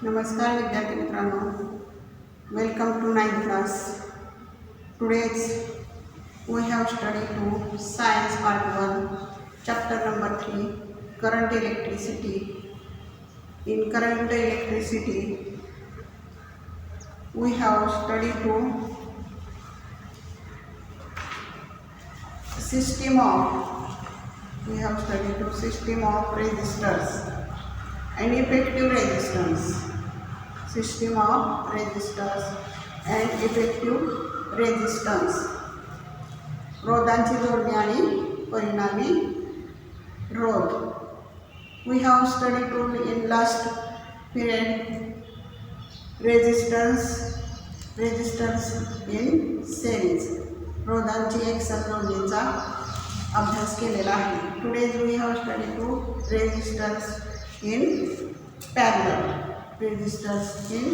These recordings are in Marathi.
नमस्कार विद्यार्थी मित्रांनो, welcome to 9th class. Today's we have studied to science part 1, chapter number 3, current electricity. In current electricity we have studied to system of resistors and effective resistance. System of resistors and effective resistance. रोधांची जोडणी आणि परिणामी रोध. We have studied to in last period resistors in series. रोधांची एकसर जोडणीचा अभ्यास केलेला आहे. Today we have studied to resistors in parallel. Resistors in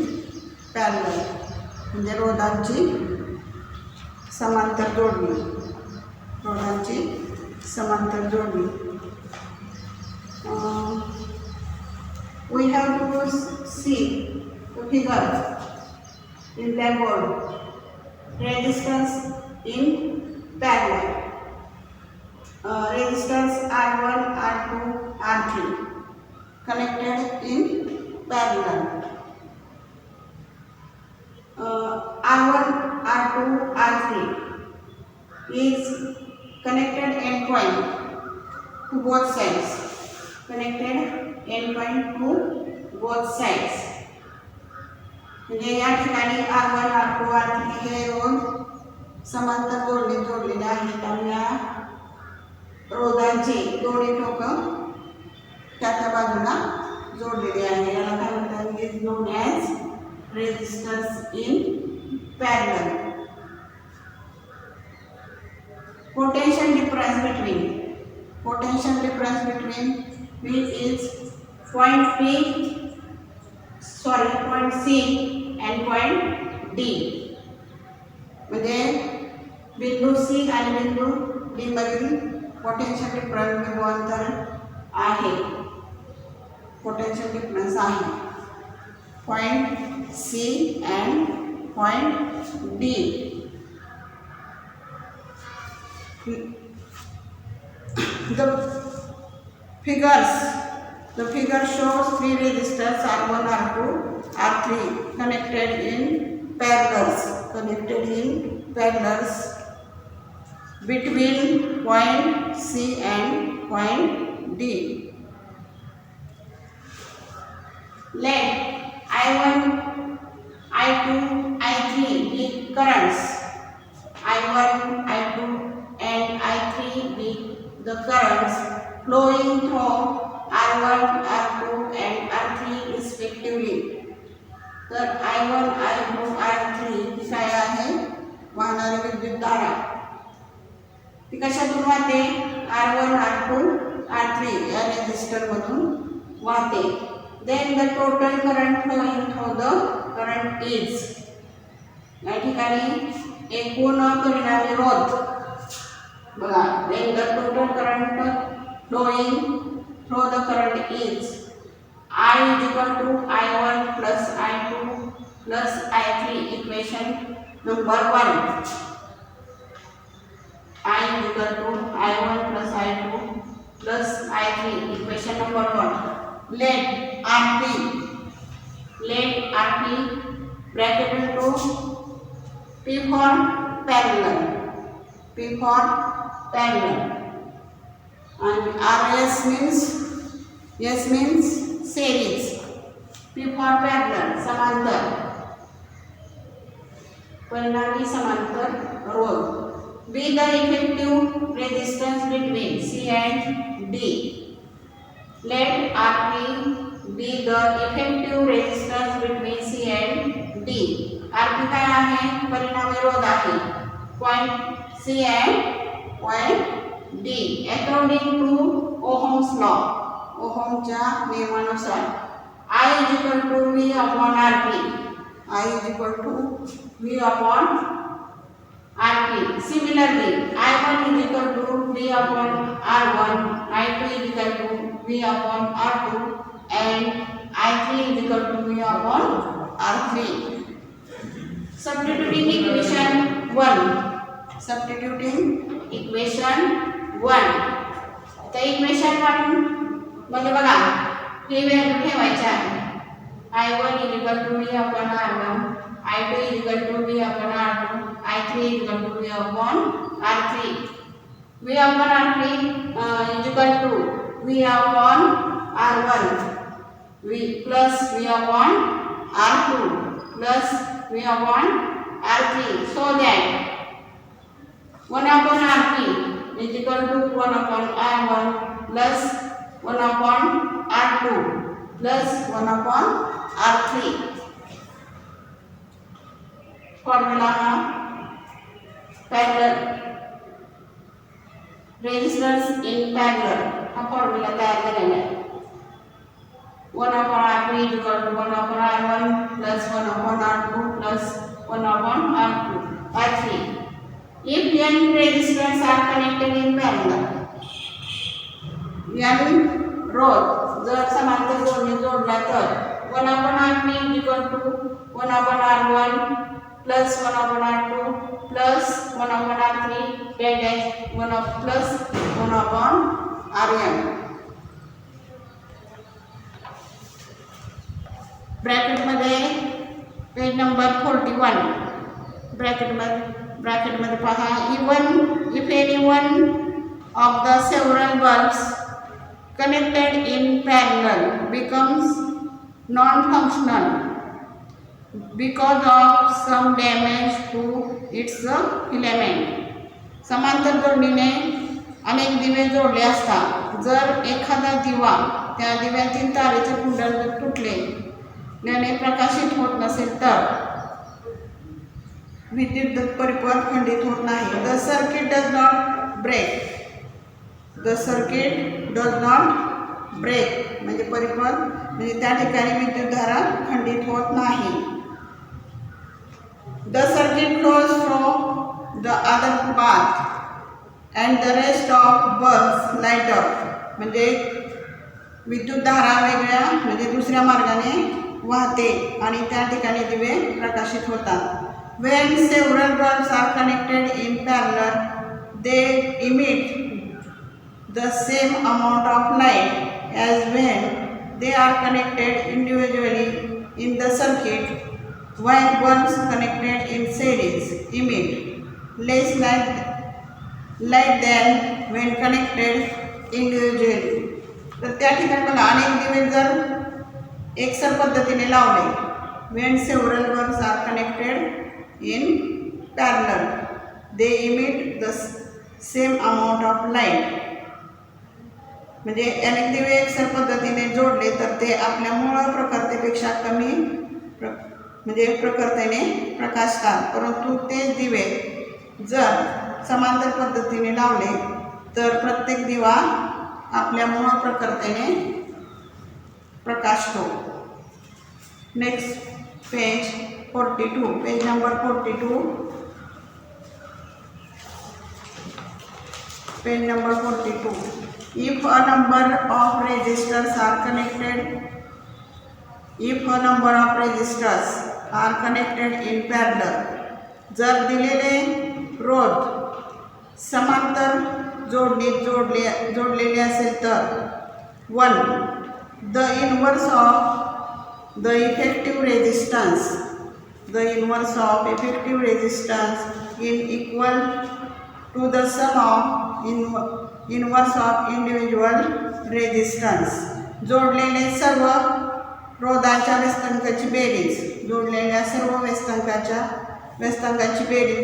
parallel म्हणजे रोधांची समांतर जोडणी. We have to see the figure in blackboard. Resistance in parallel. Resistors R1, R2, R3 connected in parallel. R1, R2, R3 is connected endpoint to both sides. म्हणजे या ठिकाणी R1, R2, R3 हे रोध समांतर जोडणी जोडलेले आहेत आणि या रोधांची दोन्ही टोकं त्या बाजूला जोडलेली आहे. याला काय म्हणतात? Is known as registers in parallel. Potential difference between V is point C and point D. म्हणजे बिंदू C आणि बिंदू D मधील पोटेन्शियल डिफरन्स विभवांतर आहे. पोटेन्शियल डिफरन्स आहे point C and point D. The figure shows three resistors R1, R2, R3 connected in parallels between point C and point D. Let I1, I2, I3 be currents. I1, I2 and I3 be the currents flowing through R1, R2 and R3 respectively. तर I1, I2, R3 काय आहे? वाहणारी विद्युतधारा. ती कशातून वाहते? R1, R2, R3 या रेझिस्टर मधून वाहते. Then the total current flowing through the current is. या ठिकाणी एकूण परिणामी रोध बघा. Then the total current flowing through the current is I is equal to I1 plus I2 plus I3. Equation number 1. I is equal to I1 plus I2 plus I3. Equation number 1. Let RP bracket into P for parallel. And RS means series. P for parallel समांतर. परिणामी समांतर रोध. Be the effective resistance between C and D. Let RP be the effective resistance between C and D. RP काय आहे? परिणामी रोध आहे. Point C and point D. According to Ohm's law. ओहमच्या नियमानुसार I is equal to V upon RP. Similarly, I1 is equal to V upon R1. I2 is equal to V upon R2 and I3 is equal to V upon R3. Substituting equation 1. Substituting equation 1. तर इक्वेशन 1 मध्ये बघा ही व्हॅल्यू ठेवायची आहे. I1 is equal to V upon R1, I2 is equal to V upon R2, I3 is equal to V upon R3. V upon R3 is equal to V upon R1 V plus V upon R2 plus V upon R3, so that 1 upon R3 is equal to 1 upon R1 plus 1 upon R2 plus 1 upon R3. Formula parallel resistance in parallel हा फॉर्म्युला तयार केलेला आहे. 1 upon R2 is equal to 1 upon R1 plus 1 upon R2 plus 1 upon R3. If n resistors are connected in parallel, n रोध जर समांतर जोडणी जोडला तर 1 upon R3 is equal to 1 upon R1 plus 1 upon R2 plus 1 upon R3 that is 1 up plus 1 upon Rn. Bracket मध्ये पेज नंबर 41 ब्रॅकेट मध्ये पहा if any one of the several bulbs connected in parallel becomes non-functional because of some damage to its filament. समांतर जोडणीने अनेक दिवे जोडले असतात. जर एखादा दिवा त्या दिव्यातील तारेचे कुंडल तुटले त्याने प्रकाशित होत नसेल तर विद्युत परिपथ खंडित होत नाही. The circuit does not break. The circuit does not break म्हणजे परिपथ म्हणजे त्या ठिकाणी विद्युतधारा खंडित होत नाही. The circuit flows from the other path and the rest of bulbs light up म्हणजे विद्युतधारा वेगळ्या म्हणजे दुसऱ्या मार्गाने वाहते आणि त्या ठिकाणी दिवे प्रकाशित होतात. When several bulbs are connected in parallel, they emit the same amount of light as when they are connected individually in the circuit, while bulbs connected in series emit less light than when connected individually. तर त्या ठिकाणी बघा अनेक दिवे जर एकसर पद्धतीने लावले when several bulbs are connected in parallel, they emit the same amount of light. म्हणजे अनेक दिवे एकसर पद्धतीने जोडले तर ते आपल्या मूळ प्रखरतेपेक्षा कमी म्हणजे प्रखरतेने प्रकाशतात. परंतु ते दिवे जर समांतर पद्धतीने लावले तर प्रत्येक दिवा आपल्या मूळ प्रखरतेने प्रकाशतो. Next page 42 page number 42 page number 42. If a number of resistors are connected in parallel, जर दिलेले रोध समांतर जोडणीत जोडलेले असेल तर 1. The inverse of the effective resistance is equal to the sum of inverse of individual resistance. जोडलेले सर्व रोधाच्या व्यस्तांकाची बेरीज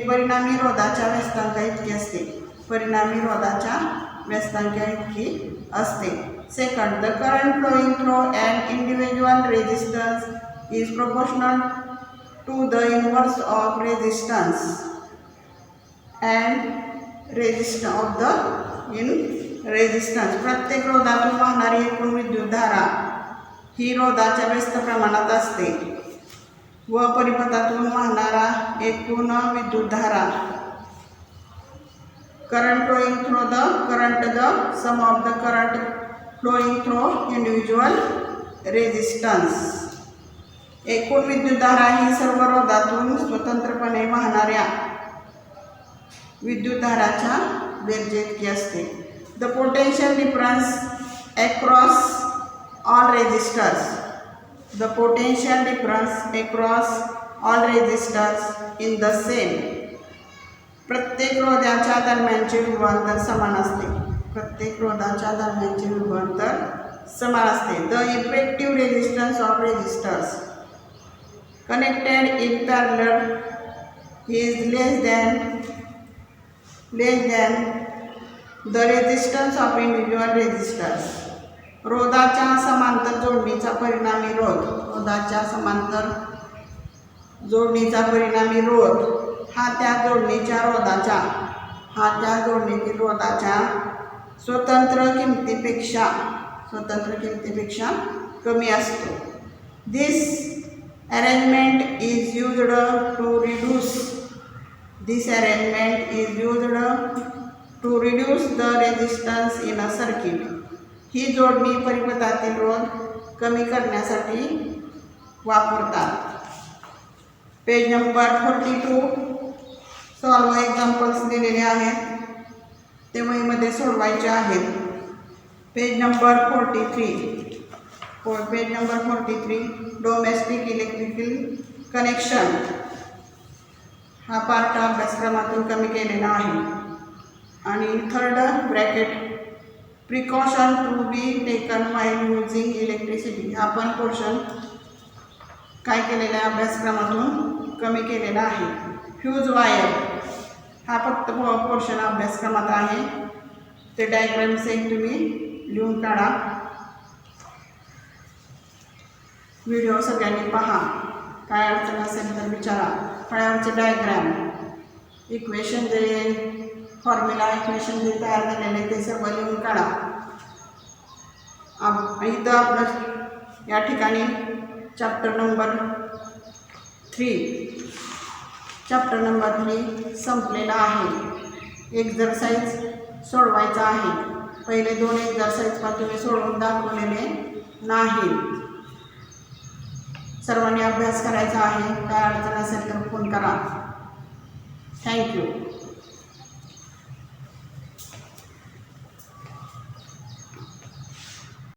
परिणामी रोधाच्या व्यस्तांका इतकी असते. Second, the current flowing through an individual resistance is proportional to the inverse of resistance and resistance of the in resistance. प्रत्येक रोधातून वाहणारी एकूण विद्युतधारा ही रोधाच्या व्यस्त प्रमाणात असते व परिपथातून वाहणारा एकूण विद्युतधारा current flowing through the sum of the current flowing through individual resistance. एकूण विद्युतधारा ही सर्व रोधातून स्वतंत्रपणे वाहणाऱ्या विद्युतधाराच्या बेरजेइतकी असते. The potential difference across all resistors. The potential difference across all resistors in the same. प्रत्येक रोधाच्या दरम्यानचे विभवांतर समान असते. प्रत्येक रोधाच्या दरम्यानचे विभवांतर समान असते. The effective resistance of resistors connected in parallel is less than the resistance of individual resistors. रोधाच्या समांतर जोडणीचा परिणामी रोध. रोधाच्या समांतर जोडणीचा परिणामी रोध हा त्या जोडणीच्या रोधाच्या स्वतंत्र किमतीपेक्षा कमी असतो. दिस arrangement is used to reduce the resistance in a circuit. ही जोडणी परिपथातील रोध कमी करण्यासाठी वापरतात. Page number 42. सॉल्व एक्झाम्पल्स दिलेले आहेत, ते वहीमध्ये सोडवायचे आहेत. Page number 43 domestic electrical connection हा पार्ट अभ्यासक्रमातून कमी केलेला आहे. आणि third bracket precaution to be taken while using electricity हा पण पोर्शन काय केलेला आहे, अभ्यासक्रमातून कमी केलेला आहे. फ्यूज वायर हा फक्त पोर्शन अभ्यासक्रमात आहे. ते डायग्राम सहित तुम्ही लिहून काढा. व्हिडिओ सगळ्यांनी पहा. काय अडचण असेल तर विचारा. फळ्यावरचे डायग्राम, इक्वेशन फॉर्म्युला इक्वेशन जे तयार झालेले ते सर्व लिहून काढा. इथं आपलं या ठिकाणी चॅप्टर नंबर 3 संपलेला आहे. एक्झरसाइज सोडवायचा आहे. पहिले 2 एक्झरसाइज पण तुम्ही सोडवून दाखवलेले नाहीत. सर्वांनी अभ्यास करायचा आहे. काय अडचण असेल तर फोन करा. थँक्यू.